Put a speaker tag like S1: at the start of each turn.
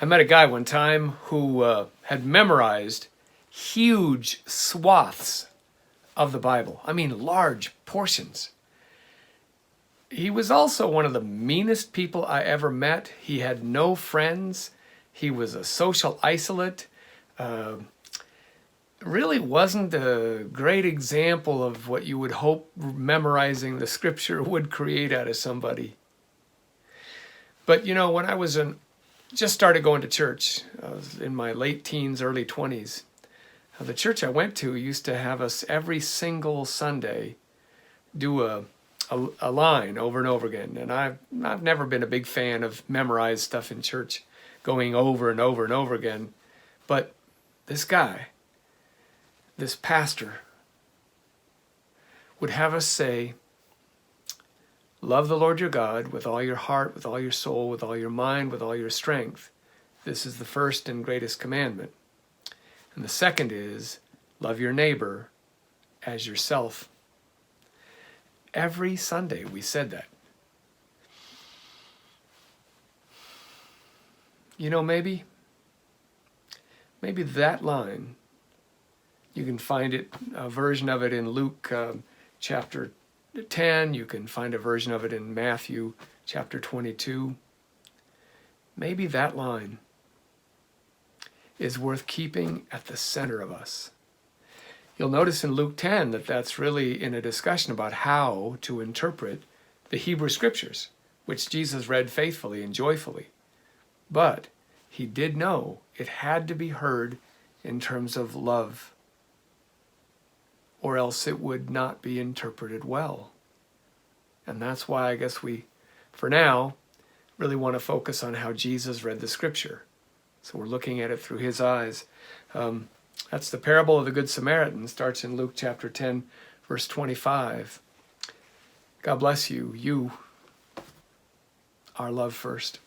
S1: I met a guy one time who had memorized huge swaths of the Bible. I mean, large portions. He was also one of the meanest people I ever met. He had no friends. He was a social isolate. Really wasn't a great example of what you would hope memorizing the scripture would create out of somebody. But you know, when I was just started going to church, I was in my late teens, early 20s. The church I went to used to have us every single Sunday do a line over and over again. And I've never been a big fan of memorized stuff in church, going over and over and over again. But this guy, this pastor, would have us say, love the Lord your God with all your heart, with all your soul, with all your mind, with all your strength. This is the first and greatest commandment. And the second is, love your neighbor as yourself. Every Sunday we said that. You know, maybe that line, you can find it, a version of it in Luke chapter 10. You can find a version of it in Matthew chapter 22. Maybe that line is worth keeping at the center of us. You'll notice in Luke 10 that that's really in a discussion about how to interpret the Hebrew Scriptures, which Jesus read faithfully and joyfully. But he did know it had to be heard in terms of love, or else it would not be interpreted well. And that's why I guess we, for now, really want to focus on how Jesus read the Scripture. So we're looking at it through his eyes. That's the parable of the Good Samaritan. Starts in Luke chapter 10, verse 25. God bless you. You are love first.